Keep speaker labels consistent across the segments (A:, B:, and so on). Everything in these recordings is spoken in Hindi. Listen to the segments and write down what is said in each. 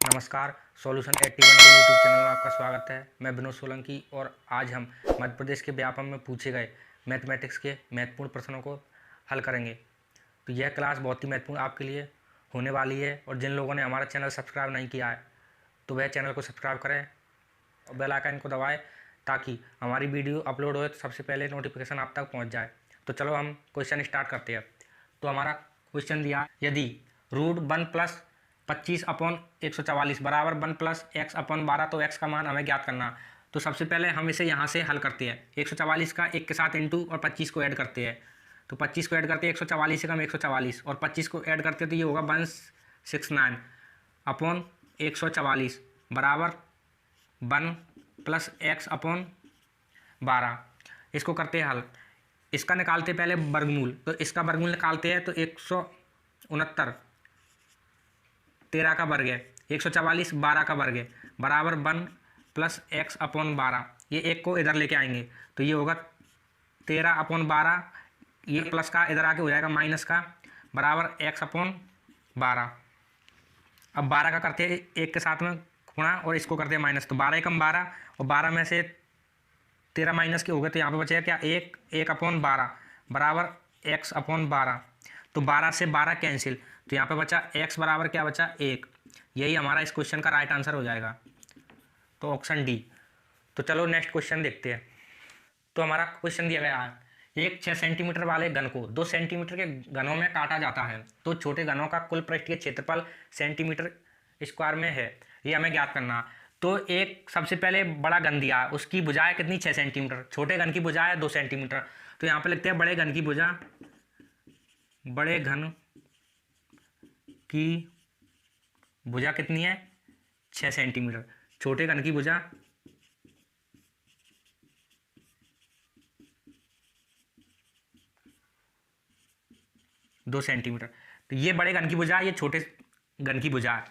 A: नमस्कार। सॉल्यूशन 81 के यूट्यूब चैनल में आपका स्वागत है। मैं विनोद सोलंकी और आज हम मध्य प्रदेश के व्यापम में पूछे गए मैथमेटिक्स के महत्वपूर्ण प्रश्नों को हल करेंगे। तो यह क्लास बहुत ही महत्वपूर्ण आपके लिए होने वाली है और जिन लोगों ने हमारा चैनल सब्सक्राइब नहीं किया है तो वह चैनल को सब्सक्राइब करें और बेल आइकन को दबाएं ताकि हमारी वीडियो अपलोड हो तो सबसे पहले नोटिफिकेशन आप तक पहुँच जाए। तो चलो हम क्वेश्चन स्टार्ट करते हैं। तो हमारा क्वेश्चन दिया, यदि रूट 1+25/144 बराबर 1+x/12, तो x का मान हमें ज्ञात करना। तो सबसे पहले हम इसे यहाँ से हल करते हैं। 144 का 1 के साथ इंटू और 25 को ऐड करते हैं। तो 25 को ऐड करते हैं 144 से कम 144 और 25 को ऐड करते हैं तो ये होगा 169/144 बराबर 1+x/12। इसको करते हैं हल। इसका निकालते हैं पहले वर्गमूल। तो इसका वर्गमूल निकालते हैं तो 169 13 का वर्ग है, 144 12 का वर्ग है बराबर 1+x/12। ये एक को इधर लेके आएंगे तो ये होगा 13/12, ये प्लस का इधर आके हो जाएगा माइनस का बराबर x/12। अब 12 का करते हैं एक के साथ में गुणा और इसको करते हैं माइनस। तो 12 कम 12 और 12 में से 13 माइनस के हो गए तो यहाँ पे बचेगा क्या, 1/12 बराबर x/12। तो 12 से 12 कैंसिल तो यहाँ पे बचा x बराबर क्या बचा, 1। यही हमारा इस क्वेश्चन का राइट आंसर हो जाएगा, तो ऑप्शन डी। तो चलो नेक्स्ट क्वेश्चन देखते हैं। तो हमारा क्वेश्चन दिया गया है, एक 6 सेंटीमीटर वाले घन को 2 सेंटीमीटर के घनों में काटा जाता है तो छोटे घनों का कुल पृष्ठीय क्षेत्रफल सेंटीमीटर स्क्वायर में है, ये हमें ज्ञात करना। तो एक सबसे पहले बड़ा घन दिया है, उसकी भुजाएं कितनी, 6 सेंटीमीटर। छोटे घन की भुजा है 2 सेंटीमीटर। तो यहाँ पे लिखते हैं बड़े घन की भुजा, बड़े घन की भुजा कितनी है, 6 सेंटीमीटर। छोटे घन की भुजा 2 सेंटीमीटर। तो ये बड़े घन की भुजा, ये छोटे घन की भुजा है।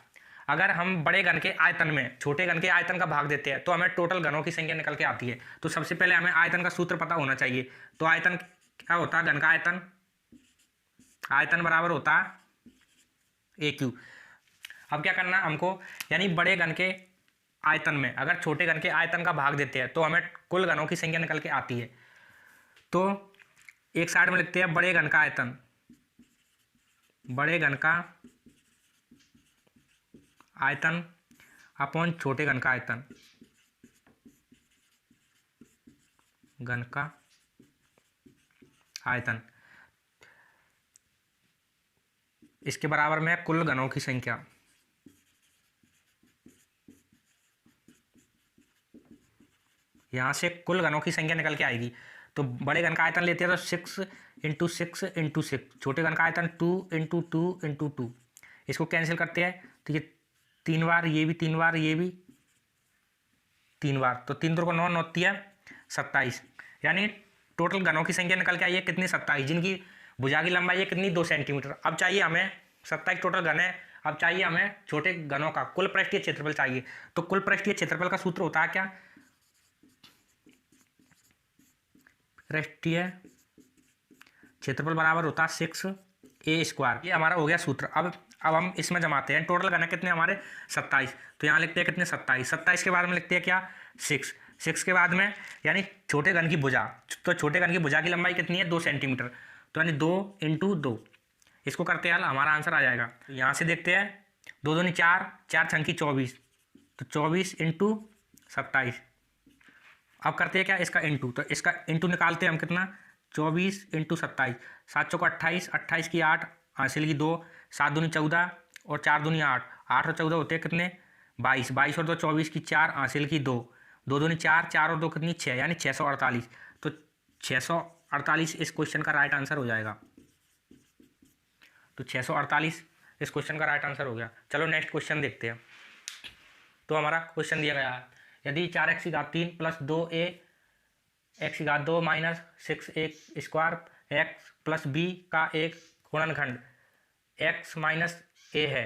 A: अगर हम बड़े घन के आयतन में छोटे घन के आयतन का भाग देते हैं तो हमें टोटल घनों की संख्या निकल के आती है। तो सबसे पहले हमें आयतन का सूत्र पता होना चाहिए। तो आयतन क्या होता है, घन का आयतन, आयतन बराबर होता है AQ। अब क्या करना हमको, यानी बड़े घन के आयतन में अगर छोटे घन के आयतन का भाग देते हैं तो हमें कुल घनों की संख्या निकल के आती है। तो एक साइड में लिखते हैं बड़े घन का आयतन, बड़े घन का आयतन अपॉन छोटे घन का आयतन, घन का आयतन, इसके बराबर में कुल घनों की संख्या। यहां से कुल घनों की संख्या निकल के आएगी। तो बड़े घन का आयतन लेते हैं तो 6 × 6 × 6, छोटे घन का आयतन 2 × 2 × 2। इसको कैंसिल करते हैं तो ये 3 बार, ये भी 3 बार, ये भी 3 बार। तो 3 को 9 9 27, यानी टोटल घनों की संख्या निकल के आई है कितनी, 27, जिनकी भुजा की लंबाई है कितनी, 2 सेंटीमीटर। अब चाहिए हमें 27 टोटल घन है। अब चाहिए हमें छोटे घनों का कुल पृष्ठीय क्षेत्रफल चाहिए। तो कुल पृष्ठीय क्षेत्रफल का सूत्र होता है क्या, पृष्ठीय क्षेत्रफल बराबर होता है 6a²। ये हमारा हो गया सूत्र। अब हम इसमें जमाते हैं टोटल घन कितने हमारे, 27। तो यहाँ लिखते हैं कितने, 27। 27 के बाद में लिखते हैं क्या, 6 के बाद में, यानी छोटे घन की भुजा। तो छोटे घन की भुजा की लंबाई कितनी है, 2 सेंटीमीटर। तो यानी 2 × 2, इसको करते हैं हल, हमारा आंसर आ जाएगा। तो यहाँ से देखते हैं 2 दूनी 4, 4 छंकी 24, तो 24 × 27। अब करते हैं क्या, इसका इंटू। तो इसका इंटू निकालते हैं हम कितना, 24 × 27, 7 चौको 28, 28 की 8, हासिल की 2, 7 दूनी 14 और 4 दूनी 8, 8 और 14 होते हैं कितने, 22, 22 और 2 24 की 4, हासिल की 2, 2 दूनी 4, 4 और 2 कितनी 6, यानी 648। तो 648 इस क्वेश्चन का राइट आंसर हो जाएगा। तो 648 इस क्वेश्चन का राइट आंसर हो गया। चलो नेक्स्ट क्वेश्चन देखते हैं। तो हमारा क्वेश्चन दिया गया है, यदि 4x3 + 2a x2 - 6a² x + b का एक गुणनखंड x - a है,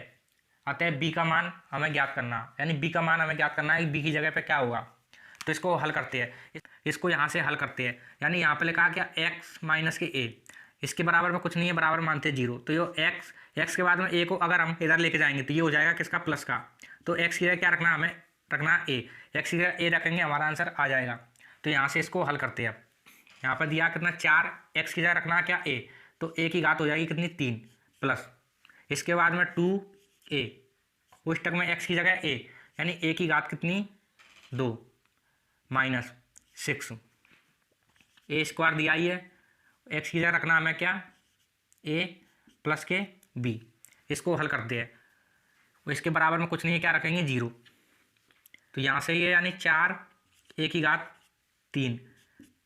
A: अतः b का मान हमें ज्ञात करना। यानी b का मान हमें ज्ञात करना है कि b की जगह पे क्या होगा। तो इसको हल करते हैं, इसको यहाँ से हल करते हैं। यानी यहाँ पे लिखा क्या, x - a, इसके बराबर में कुछ नहीं है, बराबर मानते हैं 0। तो ये एक्स के बाद में ए को अगर हम इधर लेके जाएंगे तो ये हो जाएगा किसका, प्लस का। तो एक्स की जगह क्या रखना, हमें रखना ए, एक्स की जगह ए रखेंगे, हमारा आंसर आ जाएगा। तो यहाँ से इसको हल करते हैं। अब यहाँ पर दिया कितना 4, एक्स की जगह रखना क्या ए, तो ए की घात हो जाएगी कितनी 3 प्लस, इसके बाद में 2a, उस तक में एक्स की जगह ए, यानी ए की घात कितनी 2 माइनस 6, ए स्क्वायर दिया ही है, एक्स की जगह रखना हमें क्या ए प्लस के बी। इसको हल करते हैं, इसके बराबर में कुछ नहीं है, क्या रखेंगे 0। तो यहाँ से ये यानी 4 ए की घात 3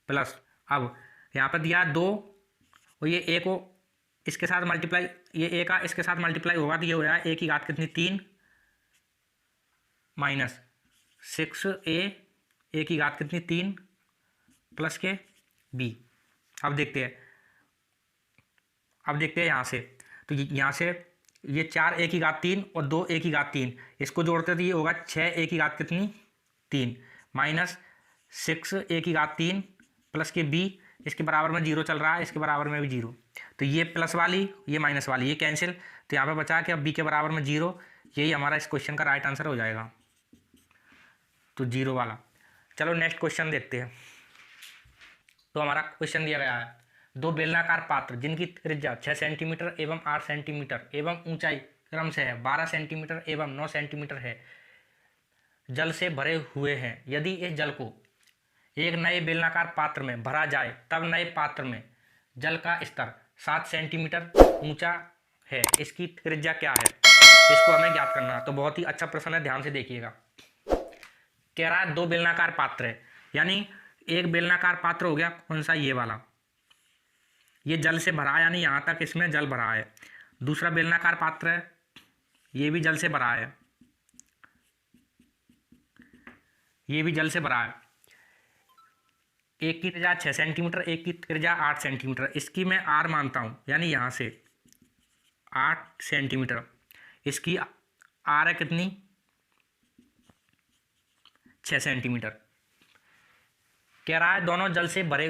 A: प्लस, अब यहाँ पर दिया 2 और ये ए को इसके साथ मल्टीप्लाई, ये ए का इसके साथ मल्टीप्लाई होगा तो ये हो जाएगा ए की घात कितनी 3 माइनस 6a, ए की घात कितनी 3 प्लस के b। अब देखते हैं यहाँ से, तो यहाँ से ये 4 ए की घात 3 और 2 ए की घात 3, इसको जोड़ते तो ये होगा 6 ए की घात कितनी 3 माइनस 6 ए की घात 3 प्लस के b, इसके बराबर में 0 चल रहा है, इसके बराबर में भी 0। तो ये प्लस वाली ये माइनस वाली ये कैंसिल, तो यहाँ पे बचा कि अब b के बराबर में 0, यही हमारा इस क्वेश्चन का राइट आंसर हो जाएगा, तो 0 वाला। चलो नेक्स्ट क्वेश्चन देखते हैं। तो हमारा क्वेश्चन दिया गया है, 2 बेलनाकार पात्र जिनकी त्रिज्या 6 सेंटीमीटर एवं 8 सेंटीमीटर एवं ऊंचाई क्रम से है 12 सेंटीमीटर एवं 9 सेंटीमीटर है, जल से भरे हुए हैं। यदि इस जल को एक नए बेलनाकार पात्र में भरा जाए तब नए पात्र में जल का स्तर 7 सेंटीमीटर ऊंचा है, इसकी त्रिज्या क्या है, इसको हमें ज्ञात करना। तो बहुत ही अच्छा प्रश्न है, ध्यान से देखिएगा। कह रहा है 2 बेलनाकार पात्र है, यानी एक बेलनाकार पात्र हो गया कौन सा, ये वाला, ये जल से भरा है, यानी यहाँ तक इसमें जल भरा है। दूसरा बेलनाकार पात्र है, ये भी जल से भरा है, ये भी जल से भरा है। एक की त्रिज्या 6 सेंटीमीटर, एक की त्रिज्या 8 सेंटीमीटर, इसकी मैं आर मानता हूँ, यानी यहाँ से 8 सेंटीमीटर, इसकी आर है कितनी 6 सेंटीमीटर। कह रहा है दोनों जल से भरे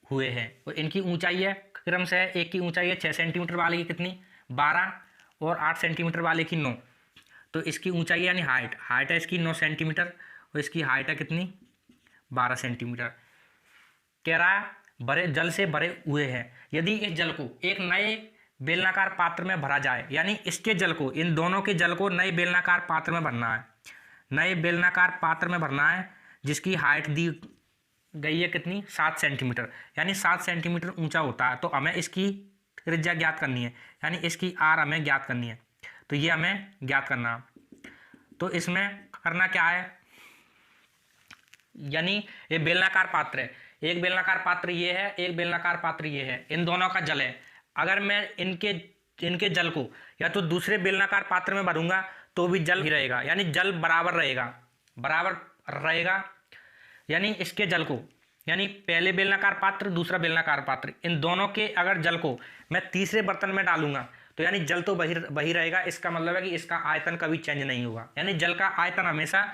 A: हुए हैं और इनकी ऊंचाई है क्रम से, एक की ऊंचाई है 6 सेंटीमीटर वाले की कितनी 12 और 8 सेंटीमीटर वाले की 9। तो इसकी ऊंचाई यानी हाइट है इसकी 9 सेंटीमीटर और इसकी हाइट है कितनी 12 सेंटीमीटर। कह रहा है भरे जल से भरे हुए हैं, यदि इस जल को एक नए बेलनाकार पात्र में भरा जाए, यानी इसके जल को, इन दोनों के जल को नए बेलनाकार पात्र में भरना है, नए बेलनाकार पात्र में भरना है, जिसकी हाइट दी गई है कितनी 7 सेंटीमीटर, यानी 7 सेंटीमीटर ऊंचा होता है। तो हमें इसकी त्रिज्या ज्ञात करनी है, यानी इसकी आर हमें ज्ञात करनी है, तो ये हमें ज्ञात करना। तो इसमें करना क्या है, यानी ये बेलनाकार पात्र है, एक बेलनाकार पात्र ये है, एक बेलनाकार पात्र ये है, इन दोनों का जल है। अगर मैं इनके जल को या तो दूसरे बेलनाकार पात्र में भरूंगा तो भी जल ही रहेगा, यानी जल बराबर रहेगा, यानी इसके जल को, यानी पहले बेलनाकार पात्र दूसरा बेलनाकार पात्र, इन दोनों के अगर जल को मैं तीसरे बर्तन में डालूंगा तो यानी जल तो वही रहेगा। इसका मतलब है कि इसका आयतन कभी चेंज नहीं होगा, यानी जल का आयतन हमेशा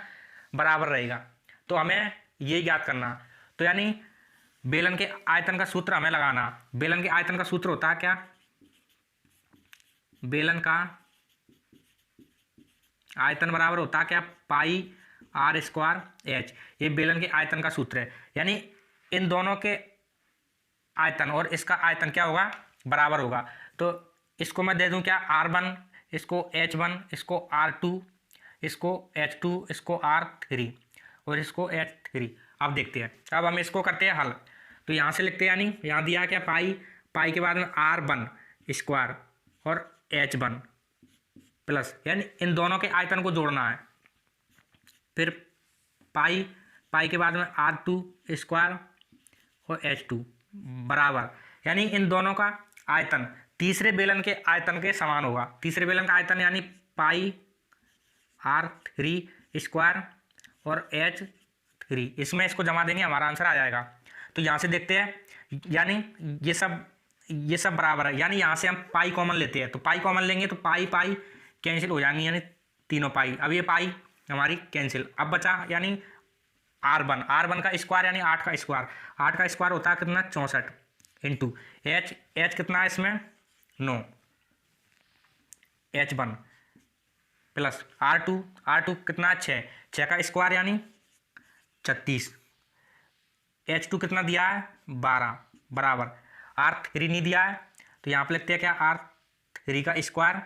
A: बराबर रहेगा। तो हमें ये ज्ञात करना, तो यानी बेलन के आयतन का सूत्र हमें लगाना। बेलन के आयतन का सूत्र होता है क्या, बेलन का आयतन बराबर होता है क्या पाई आर स्क्वायर एच, ये बेलन के आयतन का सूत्र है। यानी इन दोनों के आयतन और इसका आयतन क्या होगा बराबर होगा। तो इसको मैं दे दूं क्या R1, इसको H1, इसको R2, इसको H2, इसको R3 और इसको H3। अब देखते हैं, अब हम इसको करते हैं हल। तो यहाँ से लिखते हैं, यानी यहाँ दिया क्या पाई के बाद में R1 स्क्वायर और H1 प्लस, यानी इन दोनों के आयतन को जोड़ना है। फिर पाई के बाद में R2 स्क्वायर और H2 बराबर, यानी इन दोनों का आयतन तीसरे बेलन के आयतन के समान होगा। तीसरे बेलन का आयतन यानी पाई R3 स्क्वायर और H3, इसमें इसको जमा देंगे हमारा आंसर आ जाएगा। तो यहाँ से देखते हैं, यानी ये सब बराबर है, यानी यहाँ से हम पाई कॉमन लेते हैं, तो पाई कॉमन लेंगे तो पाई कैंसिल हो जाएंगी, यानी तीनों पाई। अब ये पाई हमारी कैंसिल, अब बचा यानी R1 का स्क्वायर यानी 8 का स्क्वायर, 8 का स्क्वायर होता है कितना 64, इंटू एच, एच कितना है इसमें 9, H1 प्लस R2, R2 कितना 6, 6 का स्क्वायर यानी 36, H2 कितना दिया है 12 बराबर R3 नहीं दिया है तो यहाँ पे लिखते हैं क्या R3 का स्क्वायर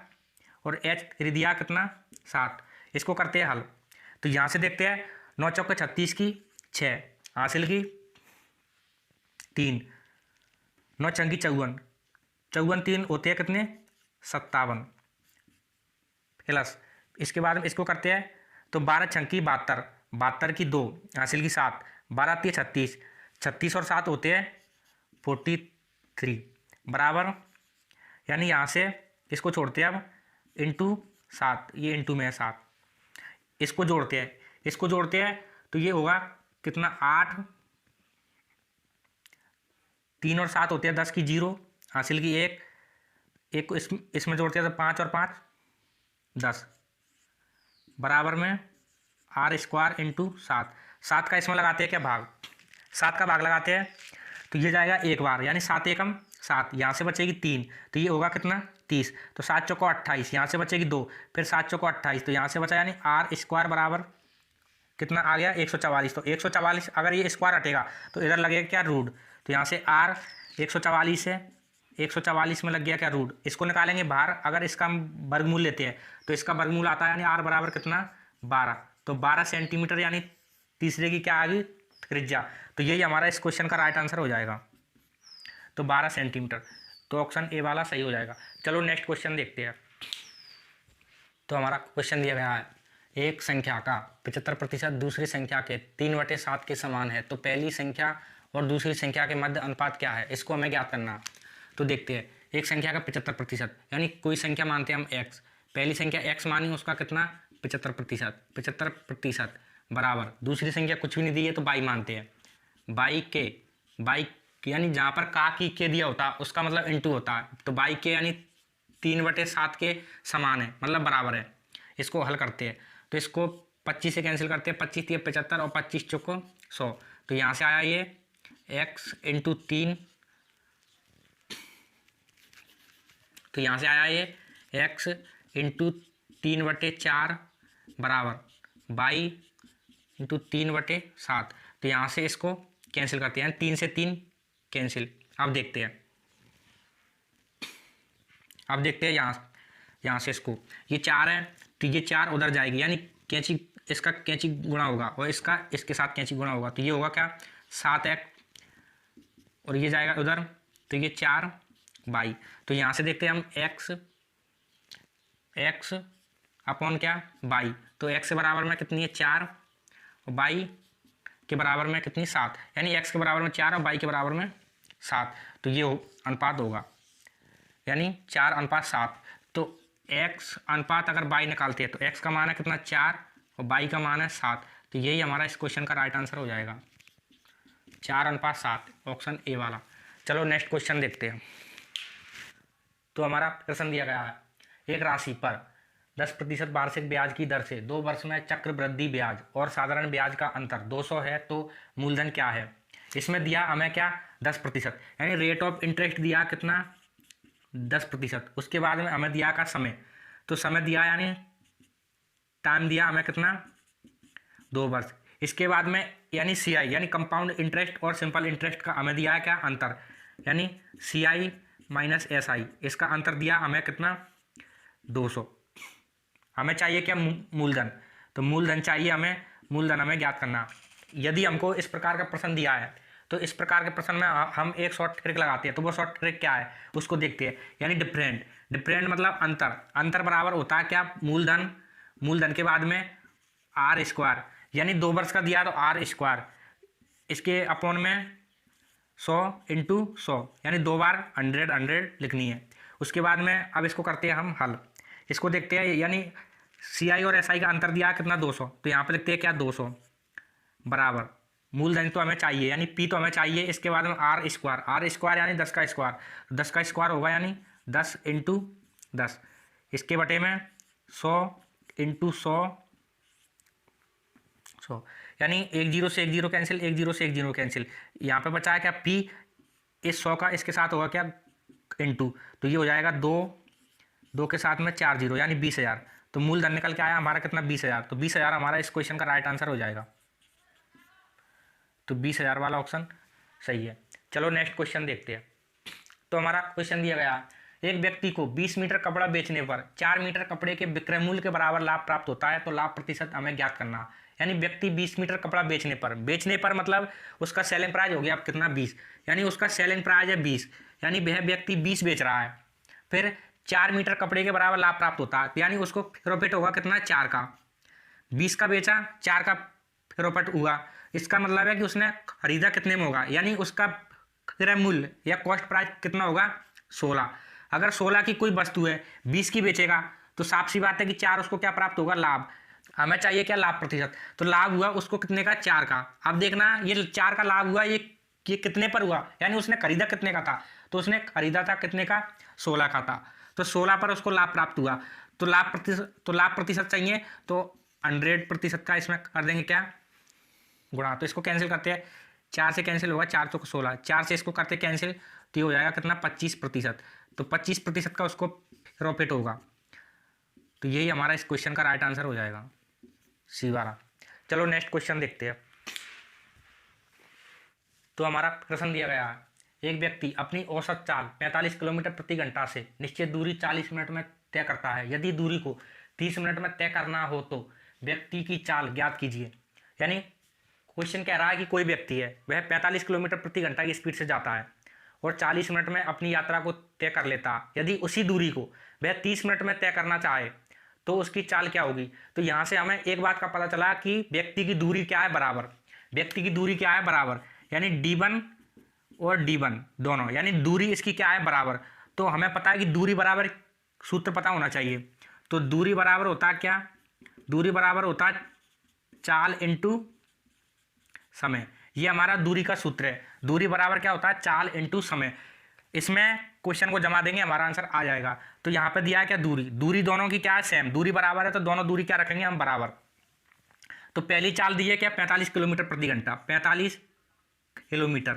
A: और H3 दिया कितना 7। इसको करते हैं हल। तो यहाँ से देखते हैं 9 चौके 36 की 6 हासिल की 3, 9 चंकी 54, 54 3 होते हैं कितने 57 प्लस इसके बाद में इसको करते हैं तो 12 छंकी 72, 72 की 2 हासिल की 7, 12 3 36, 36 और 7 होते हैं 43 बराबर, यानी यहाँ से इसको छोड़ते हैं अब इंटू 7, ये इंटू में है 7, इसको जोड़ते हैं तो ये होगा कितना 8, 3 और 7 होते हैं 10 की 0 हासिल की 1, एक को इसमें जोड़ते हैं तो 5 और 5 10 बराबर में R स्क्वायर इंटू 7, 7 का इसमें लगाते हैं क्या भाग, 7 का भाग लगाते हैं तो ये जाएगा एक बार यानी 7 एकम 7, यहाँ से बचेगी 3 तो ये होगा कितना 30, तो 7 चौको 28, यहाँ से बचेगी 2, फिर 7 चौको 28 तो यहाँ से बचा यानी R स्क्वायर बराबर कितना आ गया 144। तो 144 अगर ये स्क्वायर हटेगा तो इधर लगेगा क्या रूट, तो यहाँ से R 144 है, 144 में लग गया क्या रूट, इसको निकालेंगे बाहर। अगर इसका हम वर्गमूल लेते हैं तो इसका वर्गमूल आता है यानी R बराबर कितना 12, तो 12 सेंटीमीटर यानी तीसरे की क्या आ गई त्रिज्या, तो यही हमारा इस क्वेश्चन का राइट आंसर हो जाएगा, तो 12 सेंटीमीटर, तो ऑप्शन ए वाला सही हो जाएगा। चलो नेक्स्ट क्वेश्चन देखते हैं। तो हमारा क्वेश्चन दिया गया है एक संख्या का 75% दूसरी संख्या के 3/7 के समान है, तो पहली संख्या और दूसरी संख्या के मध्य अनुपात क्या है, इसको हमें ज्ञात करना। तो देखते हैं एक संख्या का 75% यानी कोई संख्या मानते हैं हम x, पहली संख्या x मानी उसका कितना 75%, 75% बराबर दूसरी संख्या कुछ भी नहीं दी है तो y मानते हैं, y यानी जहाँ पर का की के दिया होता है उसका मतलब इंटू होता है, तो y के यानी 3/7 के समान है मतलब बराबर है। इसको हल करते हैं तो इसको 25 से कैंसिल करते हैं, 25 3 75 और 25 चौको 100, तो यहाँ से आया ये x इंटू 3, तो यहाँ से आया ये x इंटू 3/4 बराबर y इंटू 3/7, तो यहाँ से इसको कैंसिल करते हैं 3 से 3 कैंसिल। अब देखते हैं यहाँ से इसको ये 4 है तो ये 4 उधर जाएगी यानी कैंची इसका कैंची गुणा होगा और इसका इसके साथ कैंची गुणा होगा, तो ये होगा क्या 7x और ये जाएगा उधर तो ये 4y, तो यहाँ से देखते हैं हम x अपॉन क्या y, तो x के बराबर में कितनी है 4 और y के बराबर में कितनी 7, यानी x के बराबर में 4 और y के बराबर में 7, तो ये अनुपात होगा यानी 4:7, तो x अनुपात अगर y निकालते हैं तो x का मान है कितना 4 और y का मान है 7, तो यही हमारा इस क्वेश्चन का राइट आंसर हो जाएगा 4:7 ऑप्शन ए वाला। चलो नेक्स्ट क्वेश्चन देखते हैं। तो हमारा प्रश्न दिया गया है एक राशि पर 10% वार्षिक ब्याज की दर से 2 वर्ष में चक्रवृद्धि ब्याज और साधारण ब्याज का अंतर 200 है, तो मूलधन क्या है। इसमें दिया हमें क्या 10% यानी रेट ऑफ इंटरेस्ट दिया कितना 10%, उसके बाद में हमें दिया का समय, तो समय दिया यानी टाइम दिया हमें कितना 2 वर्ष, इसके बाद में यानी CI यानी कंपाउंड इंटरेस्ट और सिंपल इंटरेस्ट का हमें दिया है क्या अंतर, यानी CI माइनस SI, इसका अंतर दिया हमें कितना 200। हमें चाहिए क्या मूलधन, तो मूलधन चाहिए हमें, मूलधन हमें ज्ञात करना। यदि हमको इस प्रकार का प्रश्न दिया है तो इस प्रकार के प्रश्न में हम एक शॉर्ट ट्रिक लगाते हैं, तो वो शॉर्ट ट्रिक क्या है उसको देखते हैं, यानी डिफरेंट मतलब अंतर बराबर होता है क्या मूलधन के बाद में R स्क्वायर, यानी 2 वर्ष का दिया तो R स्क्वायर, इसके अपॉन में 100 इंटू 100 यानी 2 बार 100 लिखनी है। उसके बाद में अब इसको करते हैं हम हल, इसको देखते हैं यानी CI और SI का अंतर दिया कितना 200, तो यहाँ पे लिखते हैं क्या 200 बराबर मूलधन तो हमें चाहिए यानी P तो हमें चाहिए, इसके बाद में R स्क्वायर यानी 10 का स्क्वायर, 10 का स्क्वायर होगा यानी 10 इंटू 10, इसके बटे में 100 इंटू 100 यानी 1 0 से 1 0 कैंसिल, 1 0 से 1 0 कैंसिल, यहाँ पे बचा है क्या P इस 100 का इसके साथ होगा क्या, इंटू, तो ये हो जाएगा 2 के साथ में 4 जीरो यानी 20,000। तो मूलधन निकल के आया हमारा कितना, 20,000। तो 20,000 हमारा इस क्वेश्चन का राइट आंसर हो जाएगा। तो 20,000 वाला ऑप्शन सही है। चलो नेक्स्ट क्वेश्चन देखते हैं। तो हमारा क्वेश्चन दिया गया, एक व्यक्ति को 20 मीटर कपड़ा बेचने पर 4 मीटर कपड़े के विक्रय मूल्य के बराबर लाभ प्राप्त होता है, तो लाभ प्रतिशत हमें ज्ञात करना। यानी व्यक्ति 20 मीटर कपड़ा बेचने पर मतलब उसका सेलिंग प्राइस हो गया अब कितना, 20, यानी उसका सेलिंग प्राइस है 20, यानी वह व्यक्ति 20 बेच रहा है, फिर 4 मीटर कपड़े के बराबर लाभ प्राप्त होता है, यानी उसको प्रॉफिट होगा कितना, 4 का। 20 का बेचा, 4 का प्रॉफिट हुआ, इसका मतलब है कि उसने खरीदा कितने में होगा, यानी उसका क्रय मूल्य या कॉस्ट प्राइस कितना होगा, 16। अगर 16 की कोई वस्तु है 20 की बेचेगा तो साफ सी बात है कि 4 उसको क्या प्राप्त होगा, लाभ। हमें चाहिए क्या, लाभ प्रतिशत। तो लाभ हुआ उसको कितने का, 4 का। अब देखना ये 4 का लाभ हुआ, ये कितने पर हुआ, यानी उसने खरीदा कितने का था, तो उसने खरीदा था कितने का, 16 का था। तो 16 पर उसको लाभ प्राप्त हुआ। तो लाभ प्रतिशत चाहिए तो 100% का इसमें कर देंगे क्या, गुणा। तो इसको कैंसिल करते हैं, 4 से कैंसिल होगा, 4 तो 16, 4 से इसको करते कैंसिल, तो ये हो जाएगा कितना, 25%। तो 25% का उसको प्रॉफिट होगा। तो यही हमारा इस क्वेश्चन का राइट आंसर हो जाएगा, सी वाला। चलो नेक्स्ट क्वेश्चन देखते हैं। तो हमारा प्रश्न दिया गया है, एक व्यक्ति अपनी औसत चाल 45 किलोमीटर प्रति घंटा से निश्चित दूरी 40 मिनट में तय करता है। यदि दूरी को 30 मिनट में तय करना हो तो व्यक्ति की चाल ज्ञात कीजिए। यानी क्वेश्चन कह रहा है कि कोई व्यक्ति है, वह 45 किलोमीटर प्रति घंटा की स्पीड से जाता है और 40 मिनट में अपनी यात्रा को तय कर लेता। यदि उसी दूरी को वह 30 मिनट में तय करना चाहे तो उसकी चाल क्या होगी। तो यहाँ से हमें एक बात का पता चला कि व्यक्ति की दूरी क्या है, बराबर। व्यक्ति की दूरी क्या है, बराबर, यानी d1 और d1 दोनों, यानी दूरी इसकी क्या है, बराबर। तो हमें पता है कि दूरी बराबर सूत्र पता होना चाहिए। तो दूरी बराबर होता है क्या, दूरी बराबर होता है चाल इंटू समय। ये हमारा दूरी का सूत्र है। दूरी बराबर क्या होता है, चाल इंटू समय। इसमें क्वेश्चन को जमा देंगे, हमारा आंसर आ जाएगा। तो यहाँ पे दिया है क्या, दूरी दोनों की क्या है, सेम। दूरी बराबर है तो दोनों दूरी क्या रखेंगे हम, बराबर। तो पहली चाल दी है क्या, 45 किलोमीटर प्रति घंटा, 45 किलोमीटर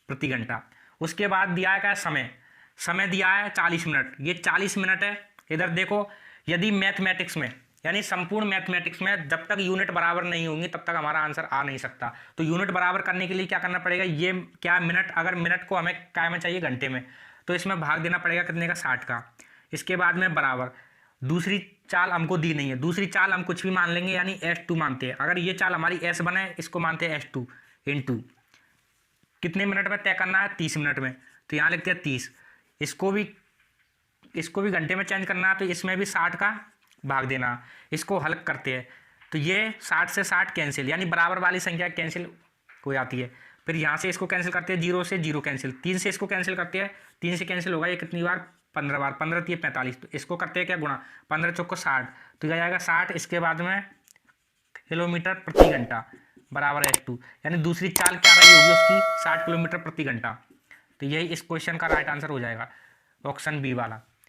A: प्रति घंटा। उसके बाद दिया है क्या, समय दिया है 40 मिनट, ये 40 मिनट है। इधर देखो, यदि मैथमेटिक्स में, यानी संपूर्ण मैथमेटिक्स में जब तक यूनिट बराबर नहीं होंगी तब तक हमारा आंसर आ नहीं सकता। तो यूनिट बराबर करने के लिए क्या करना पड़ेगा, ये क्या मिनट, अगर मिनट को हमें क्या में चाहिए, घंटे में, तो इसमें भाग देना पड़ेगा कितने का, 60 का। इसके बाद में बराबर, दूसरी चाल हमको दी नहीं है, दूसरी चाल हम कुछ भी मान लेंगे, यानी S2 मानते हैं। अगर ये चाल हमारी S बने, इसको मानते हैं S2 इंटू कितने मिनट में तय करना है, 30 मिनट में, तो यहाँ लिखते हैं 30। इसको भी घंटे में चेंज करना है, तो इसमें भी 60 का भाग देना। इसको हल करते हैं तो ये 60 से 60 कैंसिल, यानी बराबर वाली संख्या कैंसिल हो जाती है। फिर यहाँ से इसको कैंसिल करते हैं, 0 से 0 कैंसिल, 3 से इसको कैंसिल करते हैं, 3 से कैंसिल होगा, ये कितनी बार, 15 बार, 15 3 45। तो इसको करते हैं क्या, गुणा, 15 चौको 60, तो यह जाएगा 60। इसके बाद में किलोमीटर प्रति घंटा बराबर S2, यानी दूसरी चाल क्या रही होगी उसकी, 60 किलोमीटर प्रति घंटा। तो यही इस क्वेश्चन का राइट आंसर हो जाएगा, ऑप्शन बी वाला।